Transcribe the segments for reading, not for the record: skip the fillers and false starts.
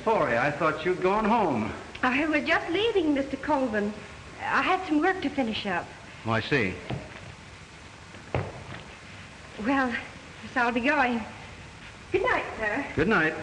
Forey. I thought you'd gone home. I was just leaving, Mr. Colvin. I had some work to finish up. Oh, I see. Well, yes, I'll be going. Good night, sir. Good night.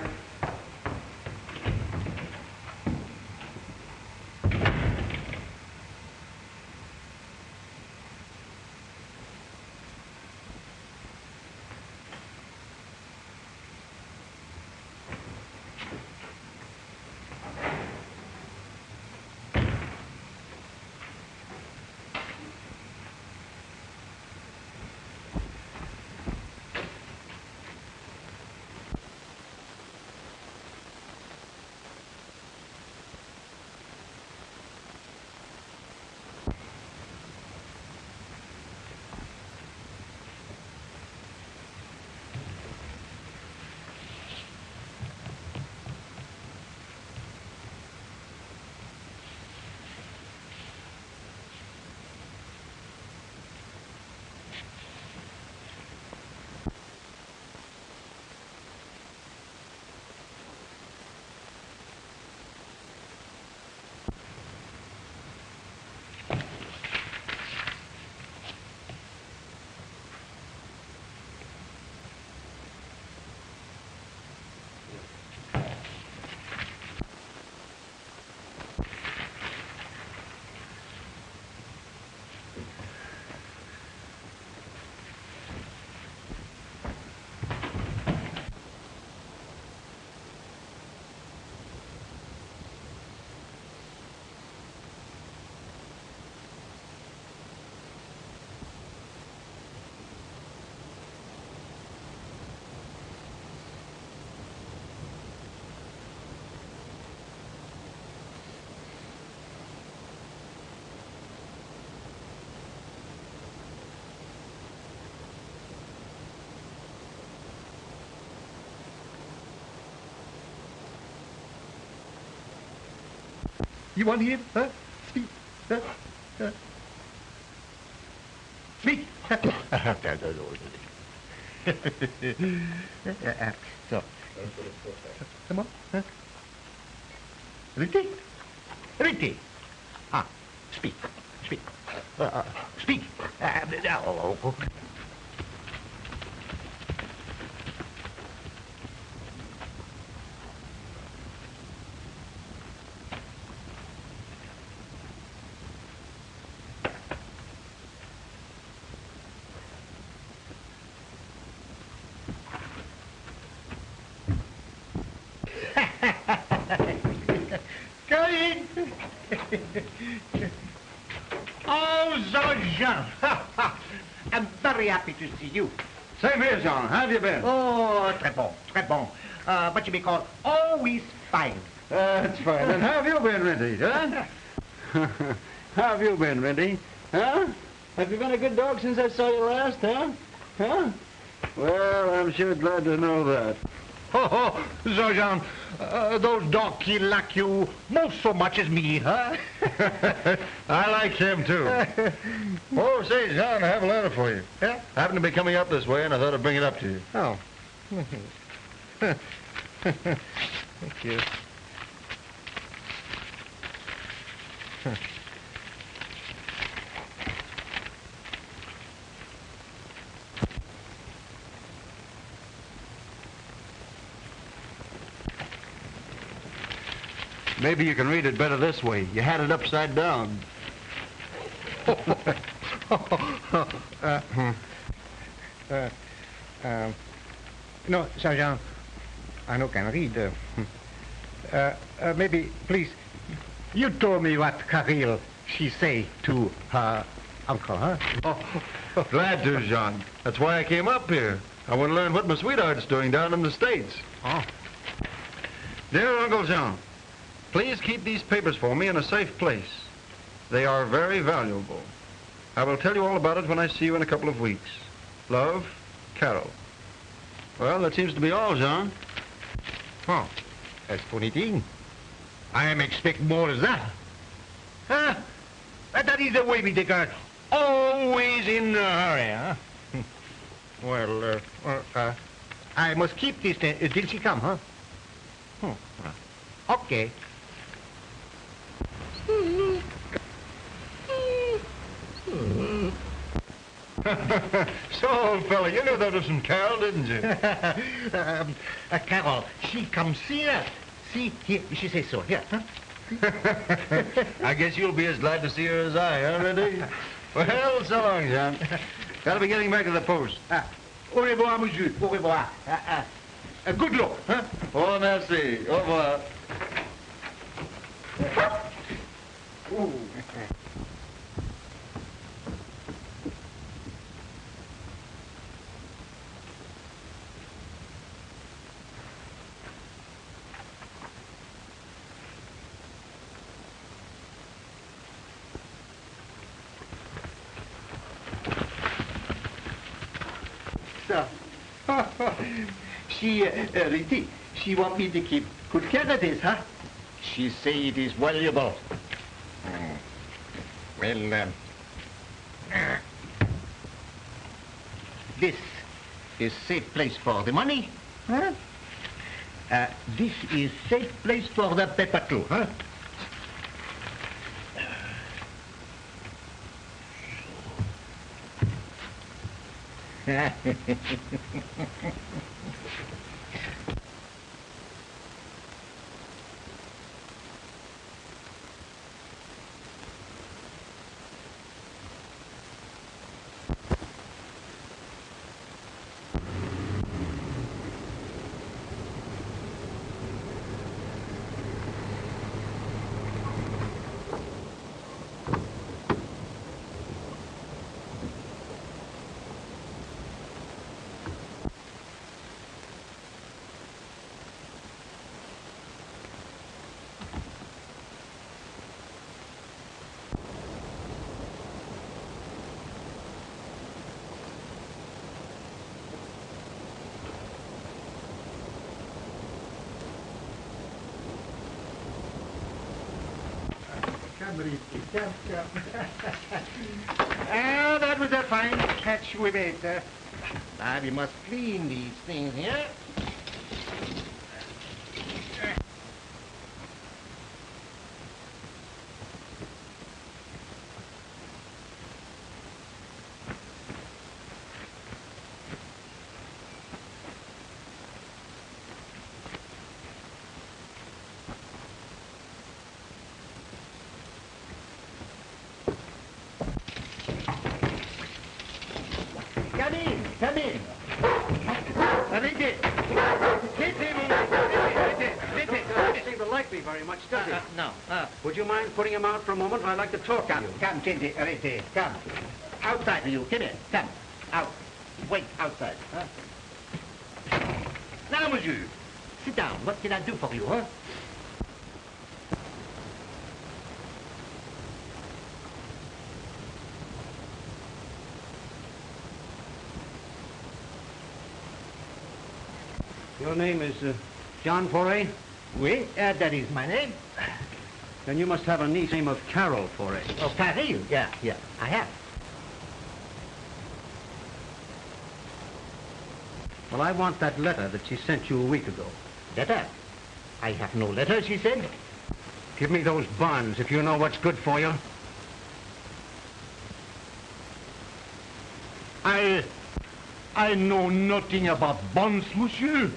You want him? Huh? Speak. Speak. So. Come on. Huh? Rin Tin. Ah, speak. Speak. Speak. Going. Oh, Jean. I'm very happy to see you. Same here, John. How have you been? Oh, très bon, très bon. What you may call always fine. That's fine. And how have you been, Rinty? Huh? How have you been, Rinty? Huh? Have you been a good dog since I saw you last, huh? Huh? Well, I'm sure glad to know that. Oh, Jean, those dogs, he like you most so much as me, huh? I like him, too. Oh, say, John, I have a letter for you. Yeah? I happen to be coming up this way, and I thought I'd bring it up to you. Oh. Thank you. Maybe you can read it better this way. You had it upside down. No, Sergeant, I no can read. Maybe, please, you told me what Caryl, she say to her uncle, huh? Oh, glad to, Jean. That's why I came up here. I want to learn what my sweetheart's doing down in the States. Oh. Dear Uncle Jean, please keep these papers for me in a safe place. They are very valuable. I will tell you all about it when I see you in a couple of weeks. Love, Caryl. Well, that seems to be all, Jean. Oh, that's funny thing. I am expect more than that. Huh? That is the way we take her. Always in a hurry, huh? Well, I must keep this till she come, huh? Okay. So, old fella, you knew that was from Caryl, didn't you? Caryl, she comes here. See, here, she says so. Here, huh? I guess you'll be as glad to see her as I, huh, Reddy? Well, so long, John. Gotta be getting back to the post. Au revoir, monsieur. Au revoir. Good luck, huh? Oh, merci. Au revoir. Ooh. So, Rin, she want me to keep good care of this, huh? She say it is valuable. Well, this is safe place for the money, huh? This is safe place for the paper too, huh? That was a fine catch we made. Now we must clean these things here. Come in, come in. Doesn't seem to like me very much, does he? No. Would you mind putting him out for a moment? I'd like to talk to you. Come, Rete, come. Outside with you, come here, come. Out. Wait, outside, huh? Now, monsieur, sit down. What can I do for you, huh? Your name is John Foray? Oui, that is my name. Then you must have a niece named of Caryl Foray. Oh, Caryl, yeah, I have. Well, I want that letter that she sent you a week ago. Letter? I have no letter, she said. Give me those bonds if you know what's good for you. I know nothing about bonds, monsieur.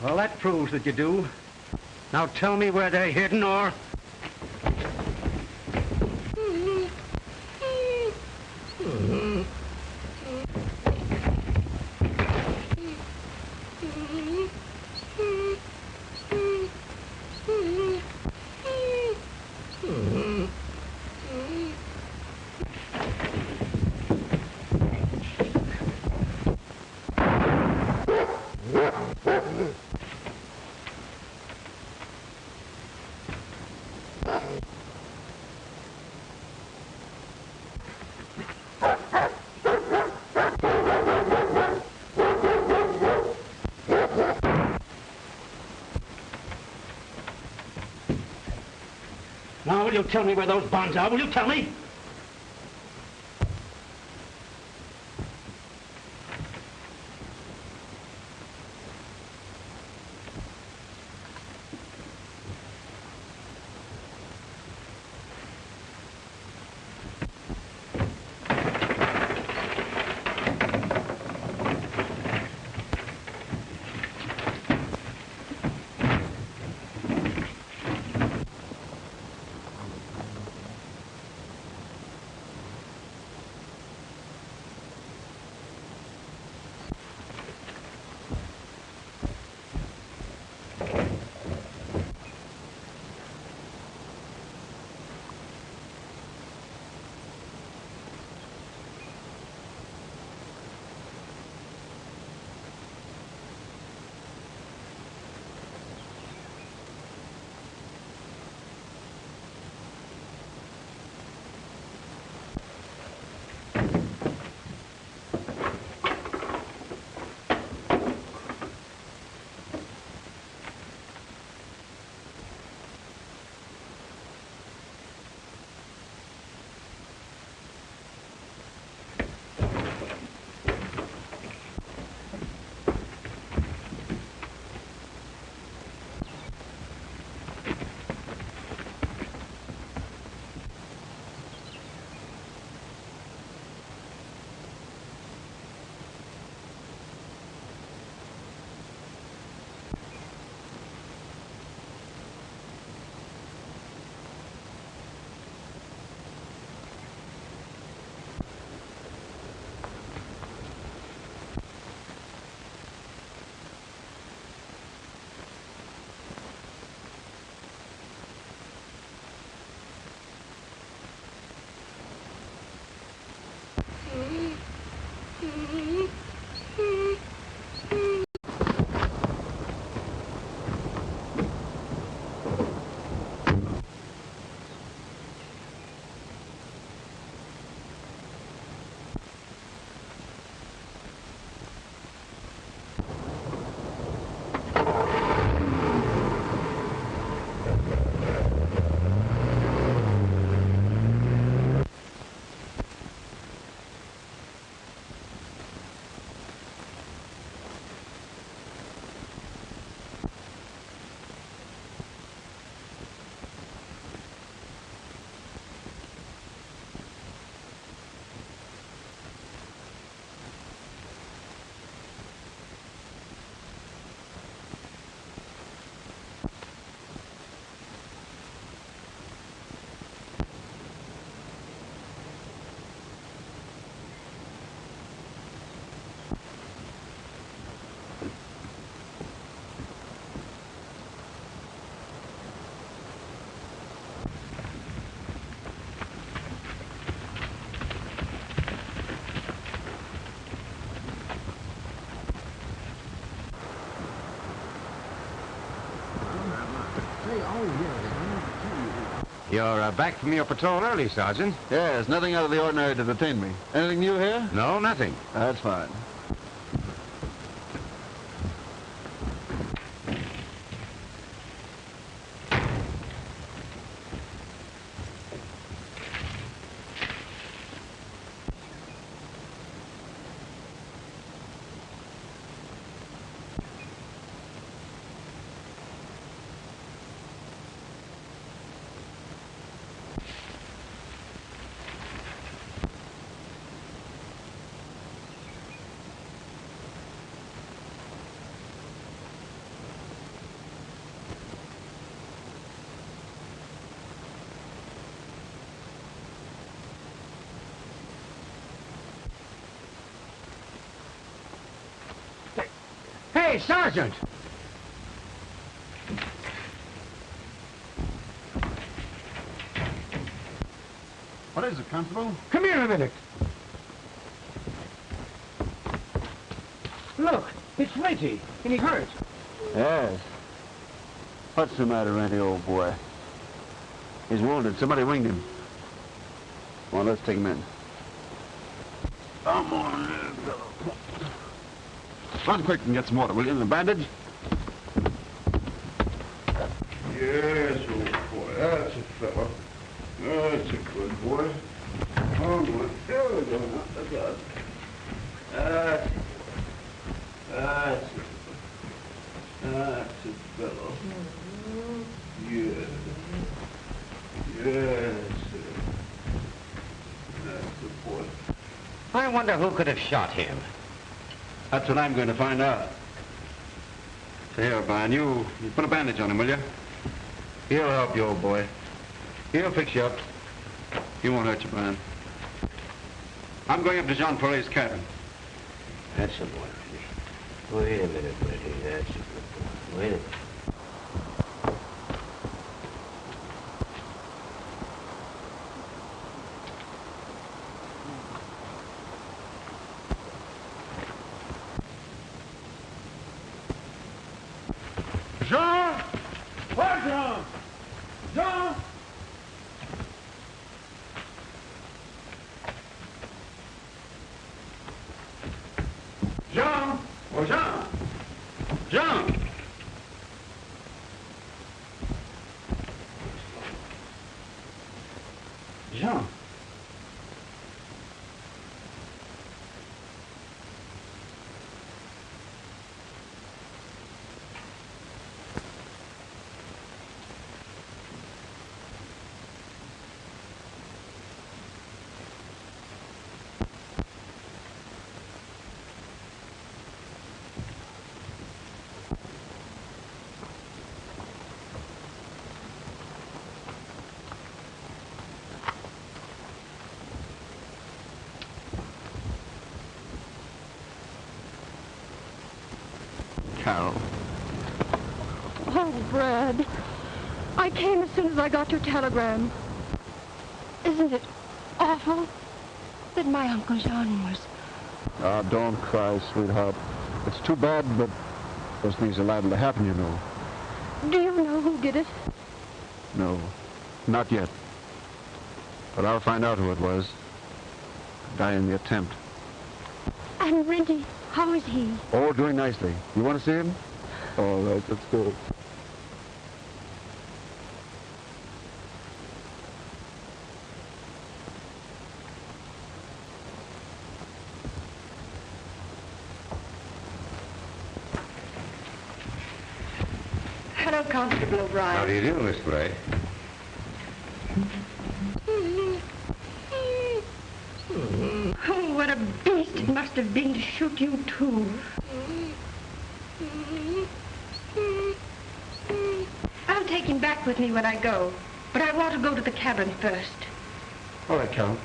Well, that proves that you do. Now tell me where they're hidden, or... will you tell me where those bonds are? Will you tell me? You're back from your patrol early, Sergeant. Yes, nothing out of the ordinary to detain me. Anything new here? No, nothing. That's fine. Hey, Sergeant! What is it, Constable? Come here a minute. Look, it's Renty, and he's hurt. Yes. What's the matter, Randy, old boy? He's wounded. Somebody winged him. Well, let's take him in. Come on, little fellow. Run quick and get some water, will you? And a bandage? Yes, old boy. That's a fellow. boy. Oh, boy. Here we go. That's us. That's it. That's it, fellow. Yes. Yes, sir. That's the boy. I wonder who could have shot him. That's what I'm going to find out. So here, Brian, you put a bandage on him, will you? He'll help you, old boy. He'll fix you up. He won't hurt you, Brian. I'm going up to Jean Fourier's cabin. That's a boy, Rennie. Wait a minute, Rennie. That's a good boy. Wait a minute. Jean! What, Jean? Jean! Jean! Oh, Jean! Jean! Jean! Caryl. Oh, Brad. I came as soon as I got your telegram. Isn't it awful that my Uncle Jean was... Ah, don't cry, sweetheart. It's too bad, but those things are liable to happen, you know. Do you know who did it? No, not yet. But I'll find out who it was. Die in the attempt. And Rennie, how is he? Oh, doing nicely. You want to see him? All right, let's go. Hello, Constable O'Brien. How do you do, Miss Gray? Oh, what a beast it must have been to shoot you, too. I'll take him back with me when I go, but I want to go to the cabin first. All right, Caryl.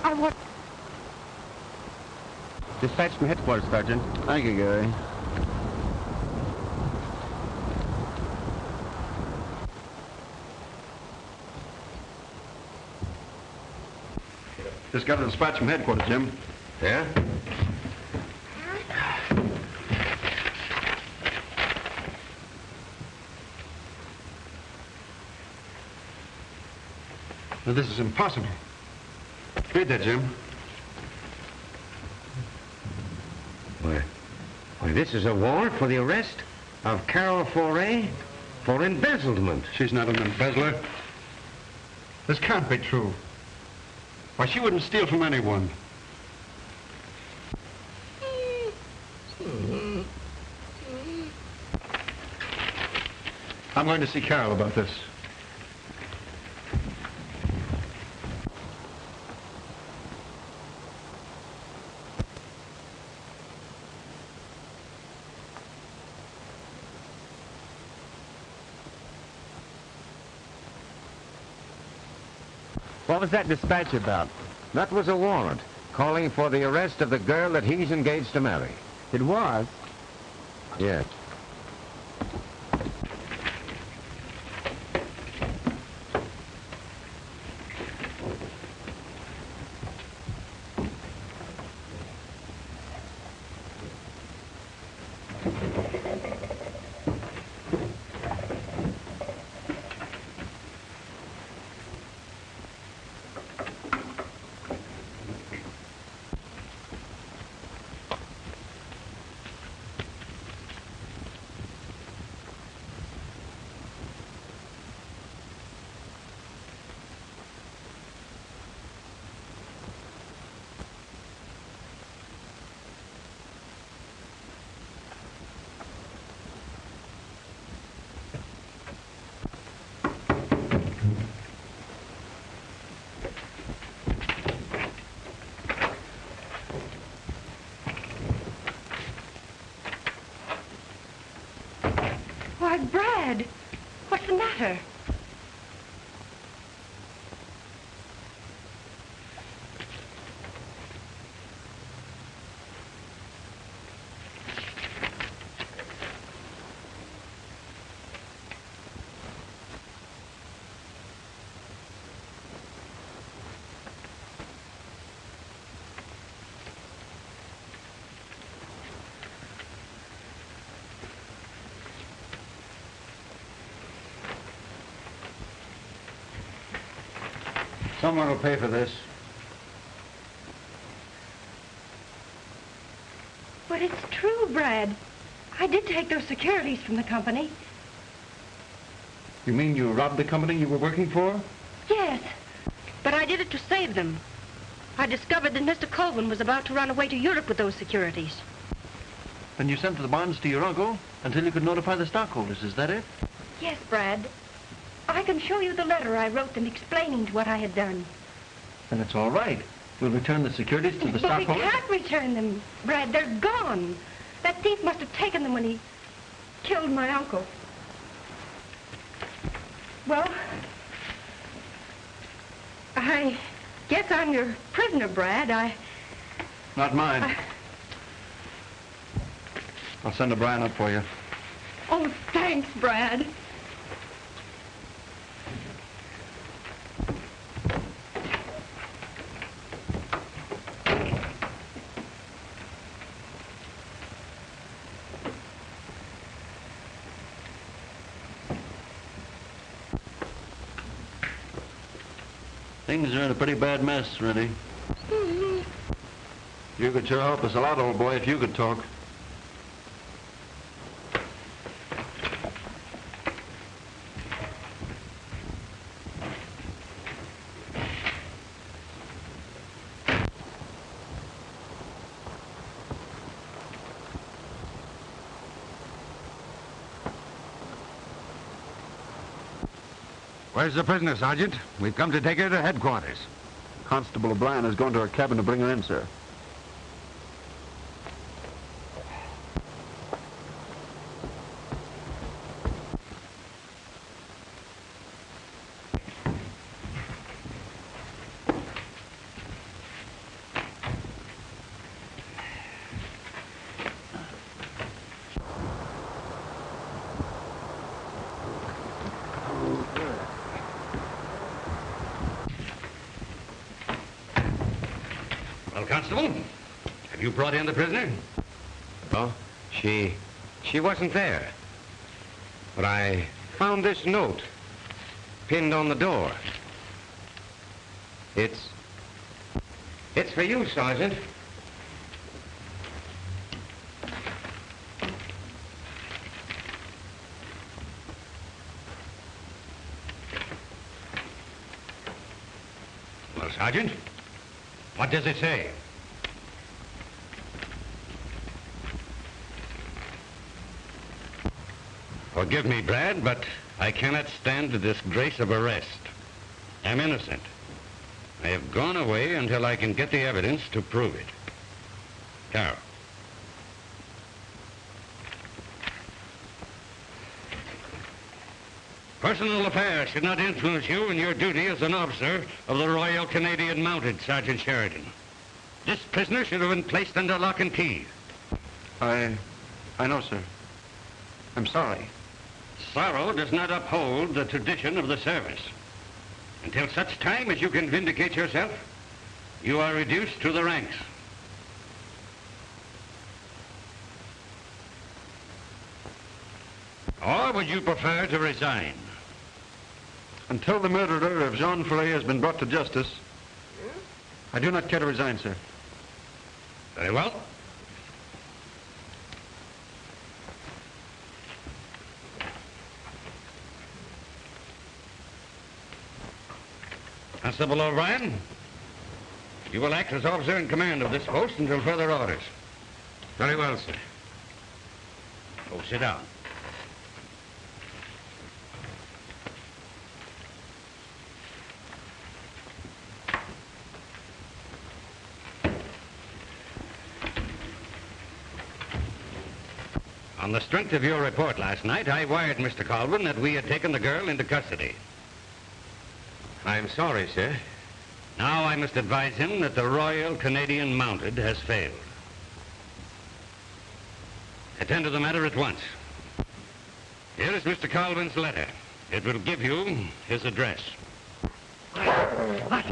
I want... Dispatch from headquarters, Sergeant. Thank you, Gary. Just got a dispatch from headquarters, Jim. Yeah? Now, this is impossible. Read that, Jim. Why, this is a warrant for the arrest of Caryl Foray for embezzlement. She's not an embezzler. This can't be true. Why, she wouldn't steal from anyone. I'm going to see Caryl about this. What was that dispatch about? That was a warrant calling for the arrest of the girl that he's engaged to marry. It was? Yes. Why, Brad, what's the matter? Someone will pay for this. But it's true, Brad. I did take those securities from the company. You mean you robbed the company you were working for? Yes, but I did it to save them. I discovered that Mr. Colvin was about to run away to Europe with those securities. Then you sent the bonds to your uncle until you could notify the stockholders, is that it? Yes, Brad. I can show you the letter I wrote them explaining what I had done. Then it's all right. We'll return the securities to the But stockholders. we can't return them, Brad. They're gone. That thief must have taken them when he killed my uncle. Well, I guess I'm your prisoner, Brad. Not mine. I'll send O'Brien up for you. Oh, thanks, Brad. Things are in a pretty bad mess, Rennie. You could sure help us a lot, old boy, if you could talk. Where's the prisoner, Sergeant? We've come to take her to headquarters. Constable O'Brien has gone to her cabin to bring her in, sir. Well, Constable, have you brought in the prisoner? Oh, she wasn't there. But I found this note pinned on the door. It's for you, Sergeant. Well, Sergeant, what does it say? Forgive me, Brad, but I cannot stand the disgrace of arrest. I'm innocent. I have gone away until I can get the evidence to prove it. Caryl. Personal affairs should not influence you in your duty as an officer of the Royal Canadian Mounted, Sergeant Sheridan. This prisoner should have been placed under lock and key. I know, sir. I'm sorry. Sorrow does not uphold the tradition of the service. Until such time as you can vindicate yourself, you are reduced to the ranks. Or would you prefer to resign? Until the murderer of Jean Ferret has been brought to justice, I do not care to resign, sir. Very well. Constable O'Brien, you will act as officer in command of this post until further orders. Very well, sir. Go sit down. On the strength of your report last night, I wired Mr. Colvin that we had taken the girl into custody. I'm sorry, sir. Now I must advise him that the Royal Canadian Mounted has failed. Attend to the matter at once. Here is Mr. Colvin's letter. It will give you his address. What?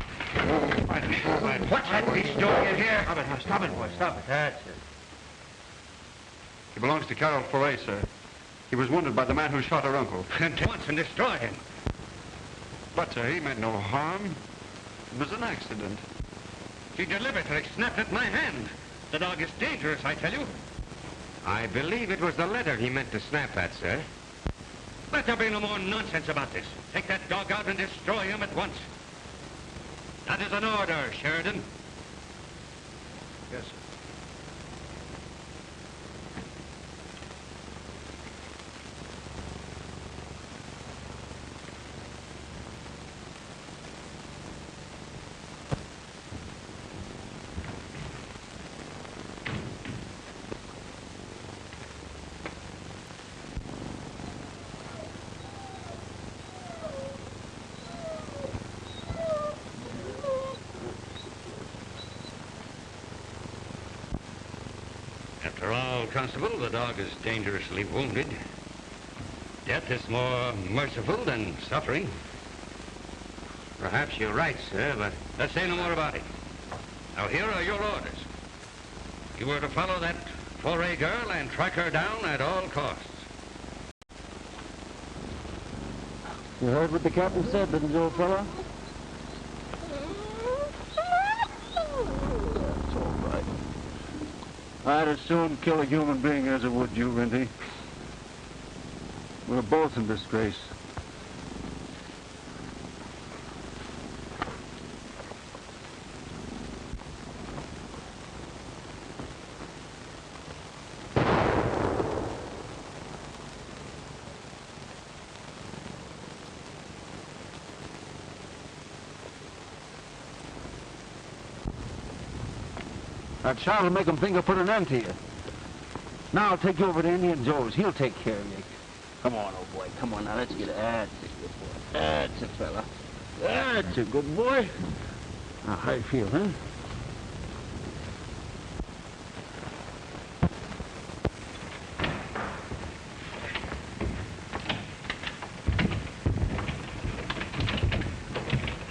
What's that beast doing in here? Stop it, boy. Stop it. That's it. He belongs to Caryl Ferret, sir. He was wounded by the man who shot her uncle. And at once and destroy him. But, sir, he meant no harm. It was an accident. He deliberately snapped at my hand. The dog is dangerous, I tell you. I believe it was the letter he meant to snap at, sir. Let there be no more nonsense about this. Take that dog out and destroy him at once. That is an order, Sheridan. Yes, sir. After all, Constable, the dog is dangerously wounded. Death is more merciful than suffering. Perhaps you're right, sir, but... Let's say no more about it. Now, here are your orders. You were to follow that Foray girl and track her down at all costs. You heard what the captain said, didn't you, old fella? That's all right. I'd as soon kill a human being as I would you, Rinty. We're both in disgrace. That shot will make him think I put an end to you. Now I'll take you over to Indian Joe's. He'll take care of you. Come on, old boy. Come on now. Let's get it. That's a good boy. That's it, fella. That's a good boy. Now, how you feel, huh?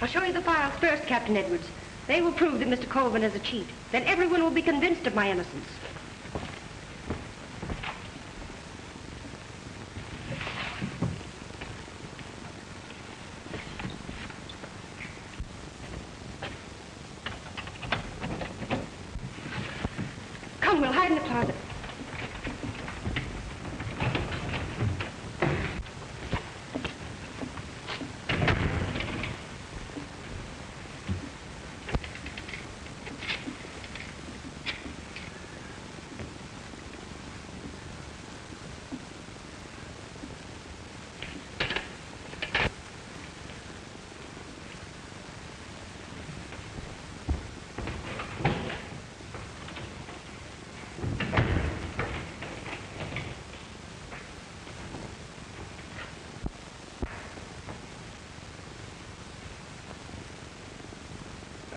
I'll show you the files first, Captain Edwards. They will prove that Mr. Colvin is a cheat. Then everyone will be convinced of my innocence. Come, we'll hide in the closet.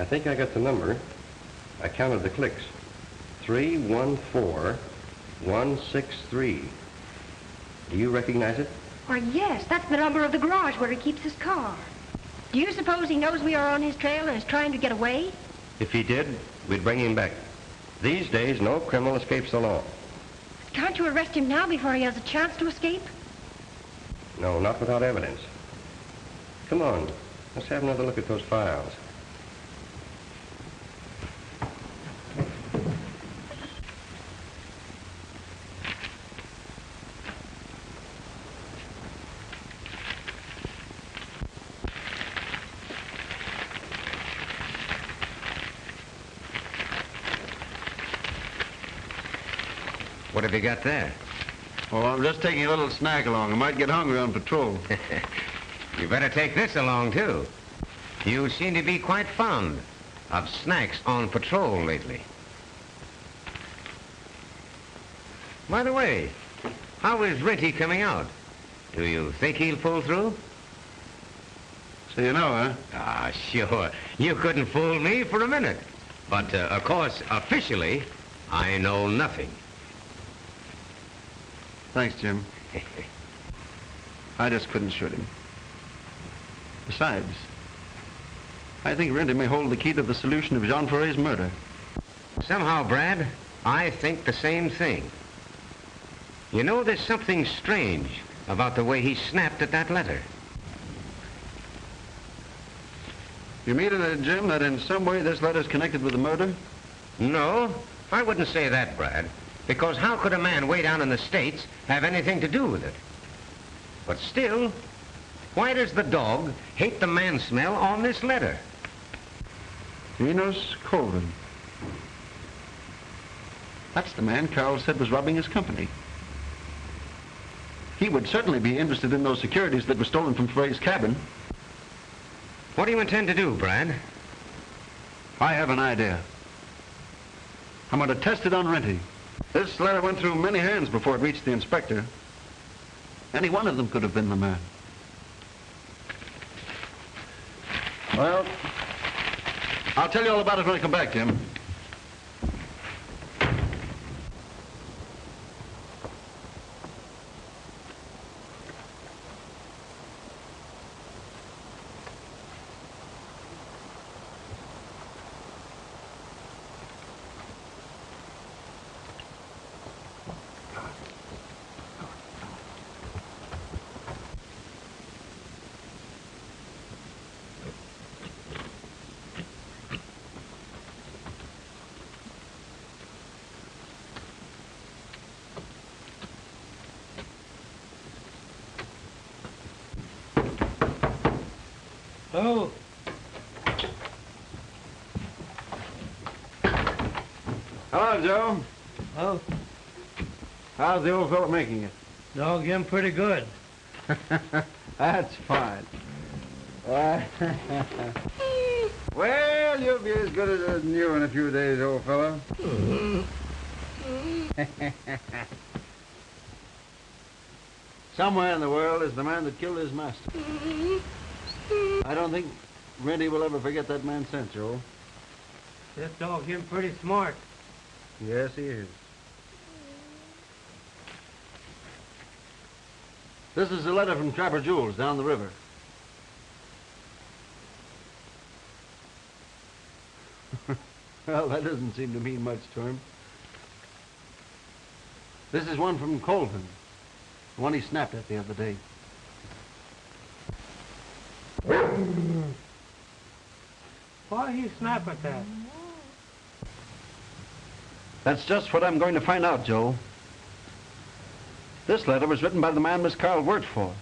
I think I got the number. I counted the clicks. 314163. Do you recognize it? Why, yes, that's the number of the garage where he keeps his car. Do you suppose he knows we are on his trail and is trying to get away? If he did, we'd bring him back. These days, no criminal escapes the law. Can't you arrest him now before he has a chance to escape? No, not without evidence. Come on, let's have another look at those files. What have you got there? Oh, I'm just taking a little snack along. I might get hungry on patrol. You better take this along, too. You seem to be quite fond of snacks on patrol lately. By the way, how is Rinty coming out? Do you think he'll pull through? So you know, huh? Ah, sure. You couldn't fool me for a minute. But, of course, officially, I know nothing. Thanks, Jim. I just couldn't shoot him. Besides, I think Rinty may hold the key to the solution of Jean Ferret's murder. Somehow, Brad, I think the same thing. You know, there's something strange about the way he snapped at that letter. You mean, Jim, that in some way this letter's connected with the murder? No, I wouldn't say that, Brad. Because how could a man way down in the States have anything to do with it? But still, why does the dog hate the man smell on this letter? Enos Colvin. That's the man Caryl said was robbing his company. He would certainly be interested in those securities that were stolen from Ferret's cabin. What do you intend to do, Brad? I have an idea. I'm going to test it on Rinty. This letter went through many hands before it reached the inspector. Any one of them could have been the man. Well, I'll tell you all about it when I come back, Jim. Hello. Hello, Joe. Oh, How's the old fellow making it? dog, him pretty good. That's fine. Why? Well, you'll be as good as new in a few days, old fellow. Somewhere in the world is the man that killed his master. I don't think Rinty will ever forget that man's sense, Joe. That dog, him pretty smart. Yes, he is. This is a letter from Trapper Jules down the river. Well, that doesn't seem to mean much to him. This is one from Colvin, the one he snapped at the other day. Why he snap at that? That's just what I'm going to find out, Joe. This letter was written by the man Miss Caryl worked for.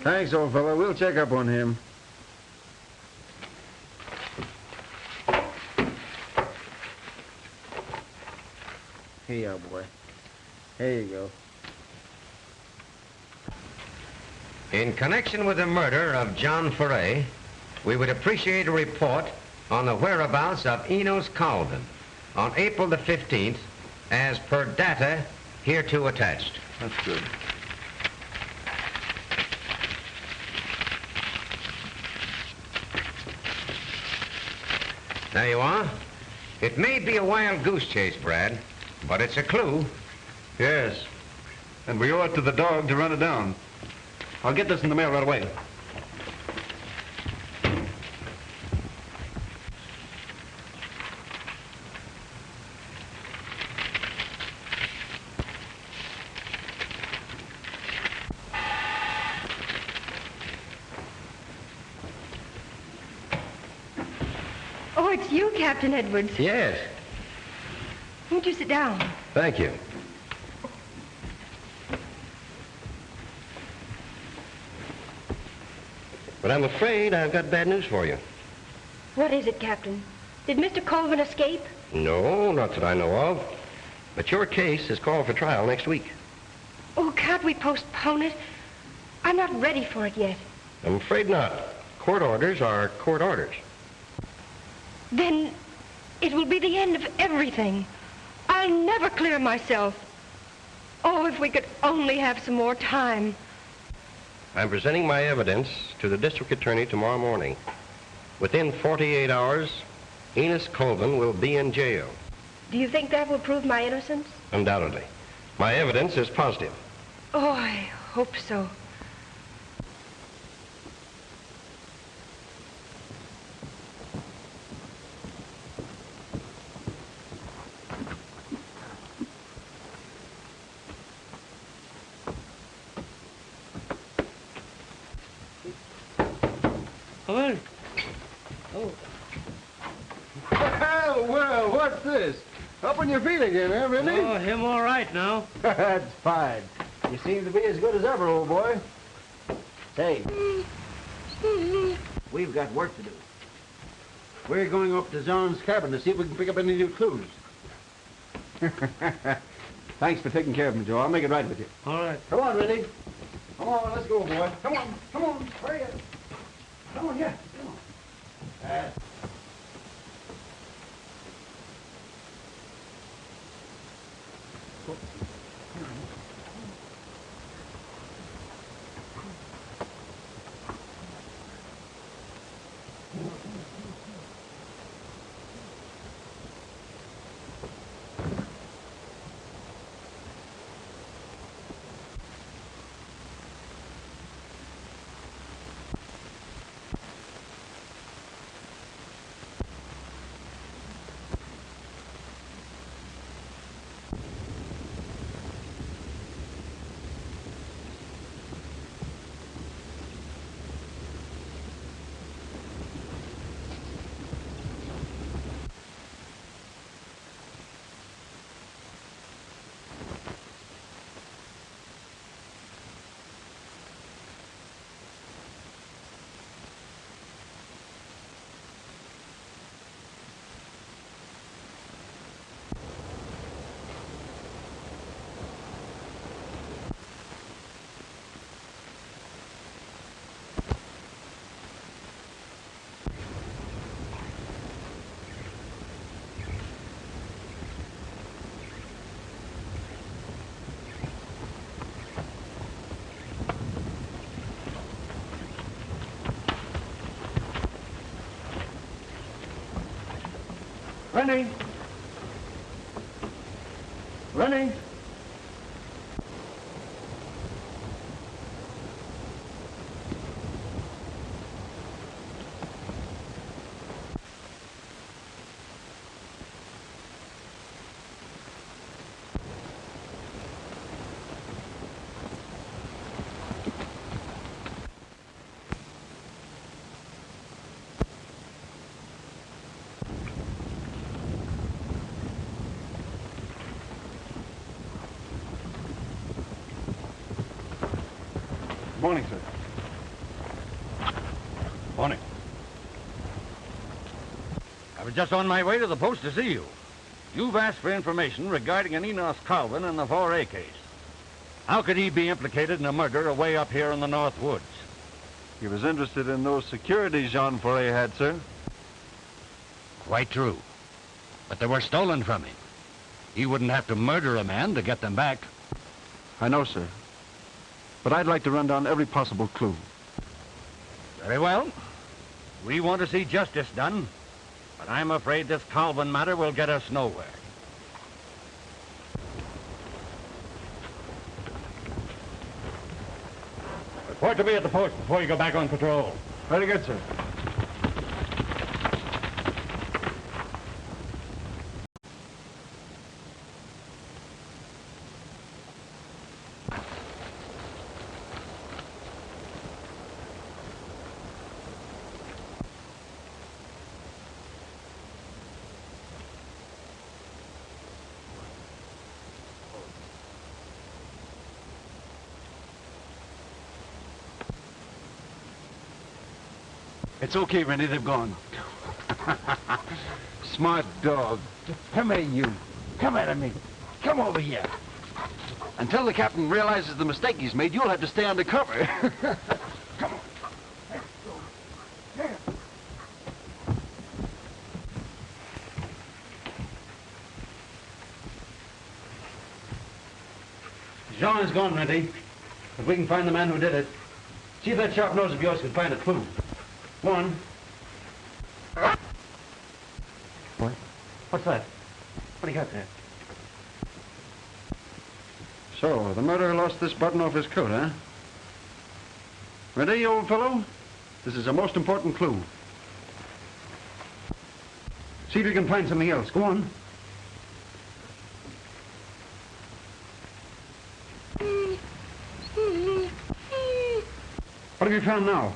Thanks, old fellow. We'll check up on him. Here you go, boy. Here you go. In connection with the murder of John Ferret, we would appreciate a report on the whereabouts of Enos Colvin on April the 15th, as per data hereto attached. That's good. There you are. It may be a wild goose chase, Brad, but it's a clue. Yes. And we owe it to the dog to run it down. I'll get this in the mail right away. it's you, Captain Edwards. Yes. Won't you sit down? Thank you. But I'm afraid I've got bad news for you. What is it, Captain? Did Mr. Colvin escape? No, not that I know of. But your case is called for trial next week. Oh, can't we postpone it? I'm not ready for it yet. I'm afraid not. Court orders are court orders. Then it will be the end of everything. I'll never clear myself. Oh, if we could only have some more time. I'm presenting my evidence to the district attorney tomorrow morning. Within 48 hours, Enos Colvin will be in jail. Do you think that will prove my innocence? Undoubtedly. My evidence is positive. Oh, I hope so. Come in. Oh. Well, what's this? Up on your feet again, eh, Rindy? Oh, him all right now. That's fine. You seem to be as good as ever, old boy. Say, we've got work to do. We're going up to John's cabin to see if we can pick up any new clues. Thanks for taking care of me, Joe. I'll make it right with you. All right. Come on, Rindy. Come on, let's go, boy. Come on, hurry up. Come on, yeah, come on. Running. Running. Morning, sir. Morning. I was just on my way to the post to see you. You've asked for information regarding an Enos Colvin in the 4A case. How could he be implicated in a murder away up here in the North Woods? He was interested in those securities Jean Foray had, sir. Quite true. But they were stolen from him. He wouldn't have to murder a man to get them back. I know, sir. But I'd like to run down every possible clue. Very well. We want to see justice done, but I'm afraid this Colvin matter will get us nowhere. Report to me at the post before you go back on patrol. Very good, sir. It's okay, Rennie. They've gone. Smart dog. Come here, you. Come at me. Come over here. Until the captain realizes the mistake he's made, you'll have to stay undercover. Come on. Let's go. Here. Jean is gone, Mountie. If we can find the man who did it, see if that sharp nose of yours can find a clue. One. What? What's that? What do you got there? So, the murderer lost this button off his coat, huh? Ready, old fellow? This is a most important clue. See if you can find something else. Go on. What have you found now?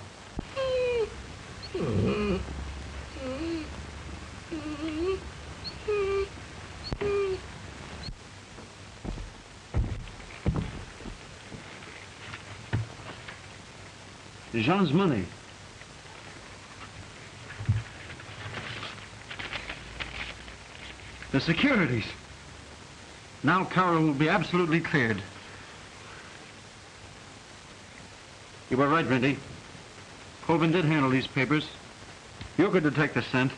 Jean's money. The securities. Now Caryl will be absolutely cleared. You were right, Rinty. Colvin did handle these papers. You could detect the scent.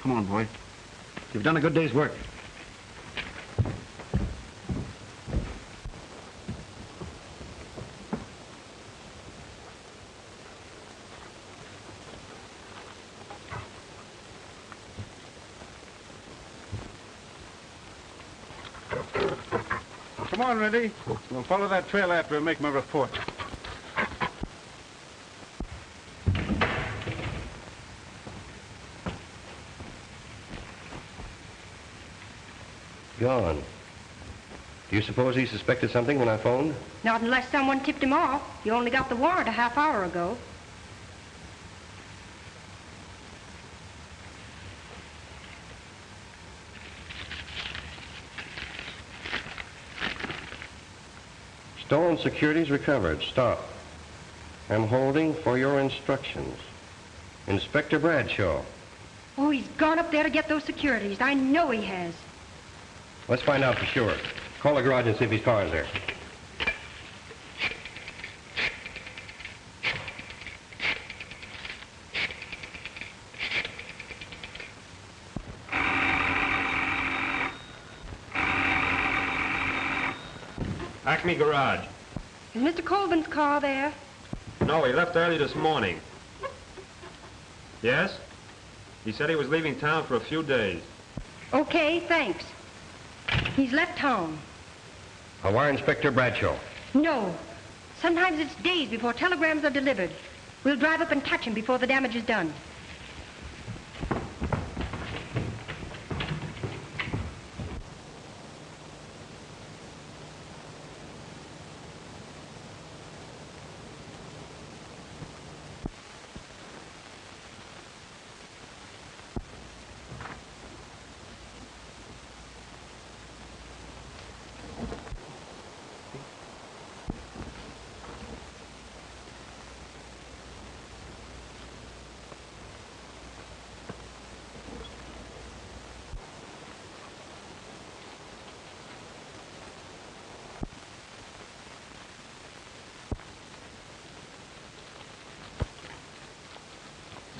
Come on, boy. You've done a good day's work. Come on, Rinty. We'll follow that trail after and make my report. Gone. Do you suppose he suspected something when I phoned? Not unless someone tipped him off. You only got the warrant a half hour ago. Stolen securities recovered. Stop. I'm holding for your instructions. Inspector Bradshaw. Oh, he's gone up there to get those securities. I know he has. Let's find out for sure. Call the garage and see if his car is there. Acme Garage. Is Mr. Colvin's car there? No, he left early this morning. Yes? He said he was leaving town for a few days. Okay, thanks. He's left home. I'll wire Inspector Bradshaw. No. Sometimes it's days before telegrams are delivered. We'll drive up and catch him before the damage is done.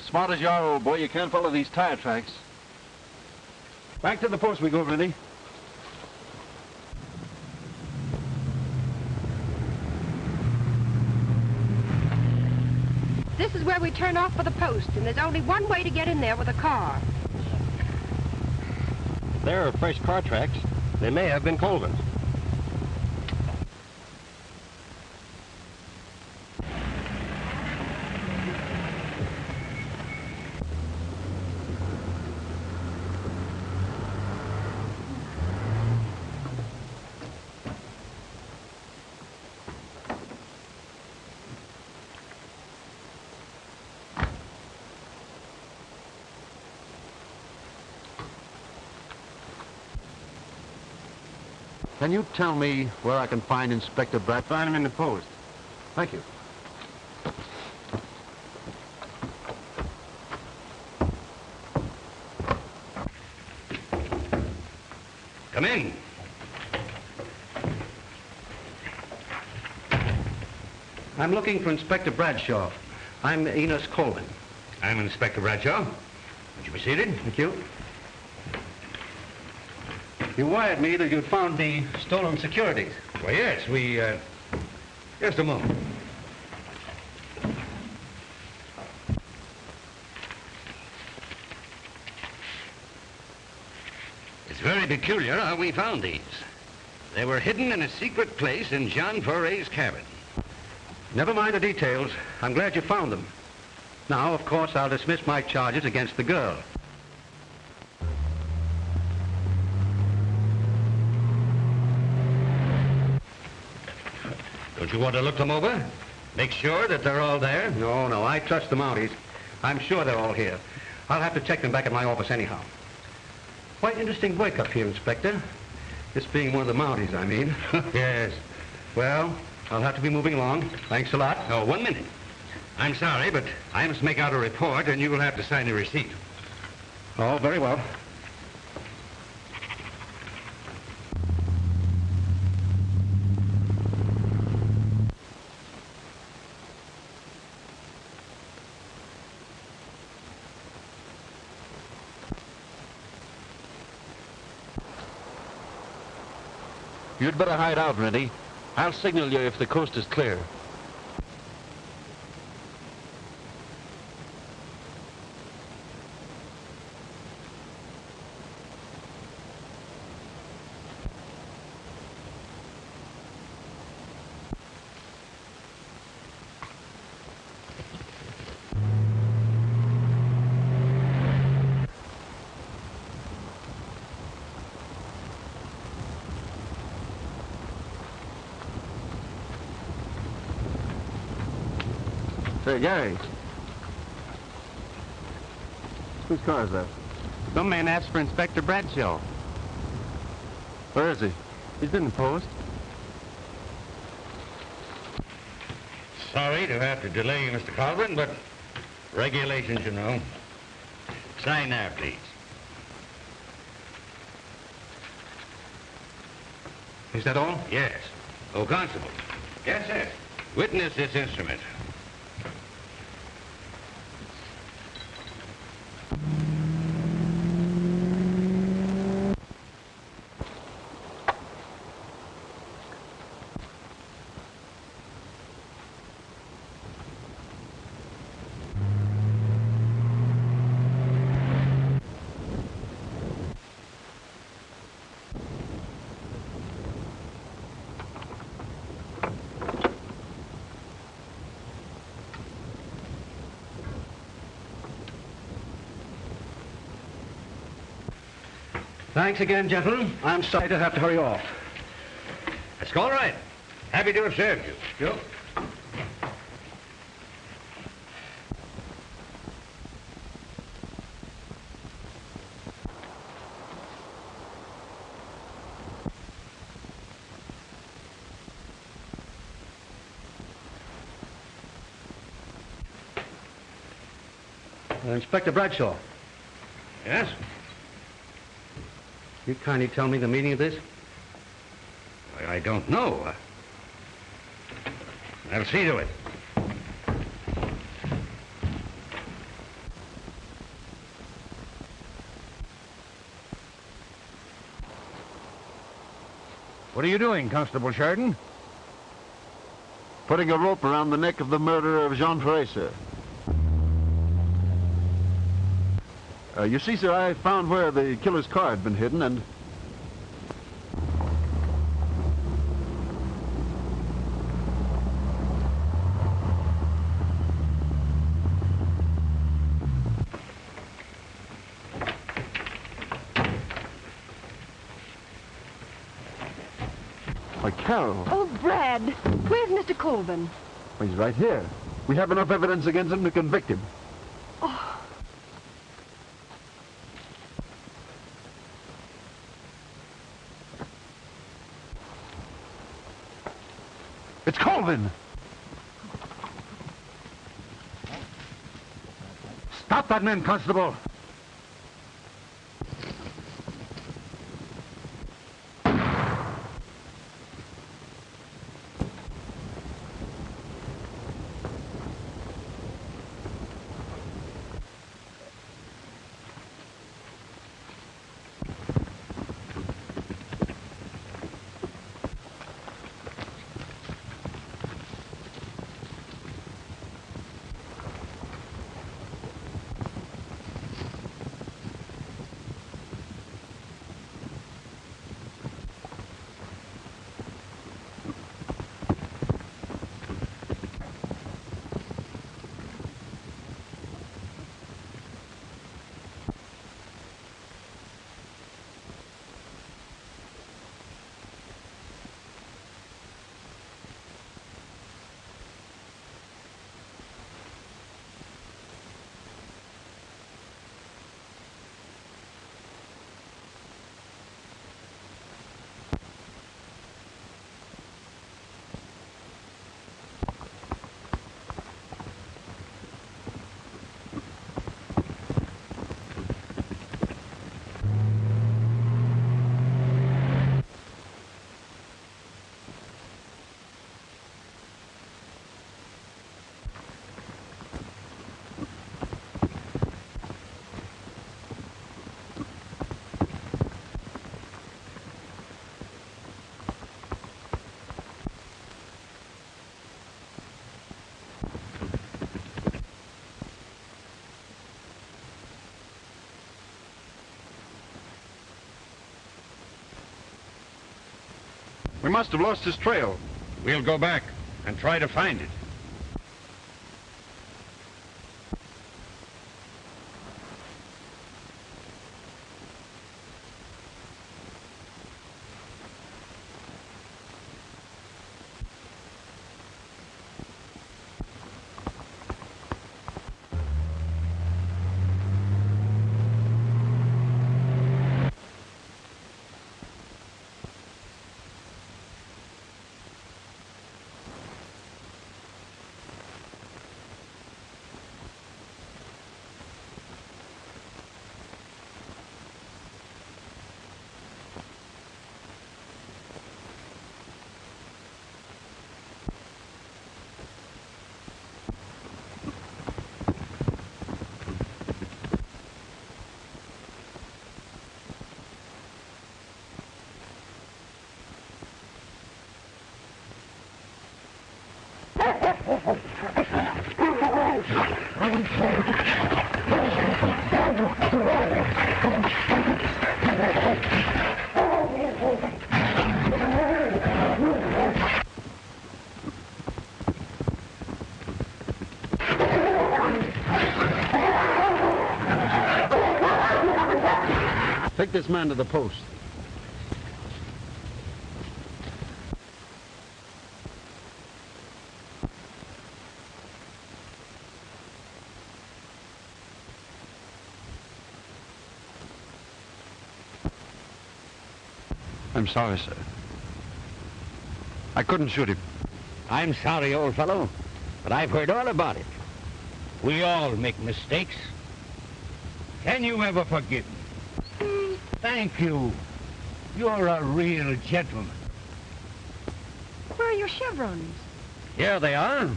Smart as you are, old boy, you can't follow these tire tracks. Back to the post we go, Rinty. This is where we turn off for the post, and there's only one way to get in there with a car. There are fresh car tracks. They may have been Colvin's. Can you tell me where I can find Inspector Brad? Find him in the post. Thank you. Come in. I'm looking for Inspector Bradshaw. I'm Enos Colvin. I'm Inspector Bradshaw. Would you be seated? Thank you. You wired me that you'd found the stolen securities. Well, yes, just a moment. It's very peculiar how we found these. They were hidden in a secret place in John Foray's cabin. Never mind the details. I'm glad you found them. Now, of course, I'll dismiss my charges against the girl. Don't you want to look them over? Make sure that they're all there? No, I trust the Mounties. I'm sure they're all here. I'll have to check them back at my office anyhow. Quite interesting work up here, Inspector. This being one of the Mounties, I mean. Yes. Well, I'll have to be moving along. Thanks a lot. Oh, 1 minute. I'm sorry, but I must make out a report, and you will have to sign a receipt. Oh, very well. You'd better hide out, Rennie. I'll signal you if the coast is clear. Say, Gary. Whose car is that? Some man asked for Inspector Bradshaw. Where is he? He's in the post. Sorry to have to delay you, Mr. Colvin, but regulations, you know. Sign there, please. Is that all? Yes. Oh, Constable. Yes, sir. Witness this instrument. Thanks again, gentlemen. I'm sorry to have to hurry off. That's all right. Happy to have served you. Yep. Inspector Bradshaw, Yes? you kindly tell me the meaning of this? I don't know. I'll see to it. What are you doing, Constable Sheridan? Putting a rope around the neck of the murderer of Jean Ferret, sir. You see, sir, I found where the killer's car had been hidden, and... Why, Caryl. Oh, Brad, where's Mr. Colvin? He's right here. We have enough evidence against him to convict him. Oh, It's Colvin! Stop that man, Constable. We must have lost his trail. We'll go back and try to find it. Take this man to the post. I'm sorry, sir. I couldn't shoot him. I'm sorry, old fellow, but I've heard all about it. We all make mistakes. Can you ever forgive me? Thank you. You're a real gentleman. Where are your chevrons? Here they are.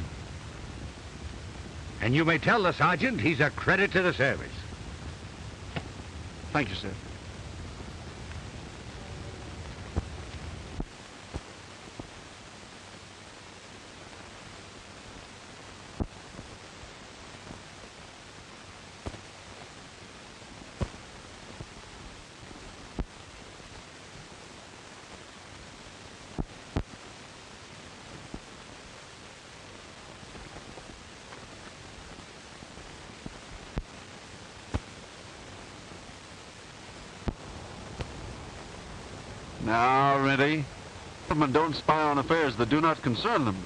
And you may tell the sergeant he's a credit to the service. Thank you, sir. Now, Rennie, gentlemen don't spy on affairs that do not concern them.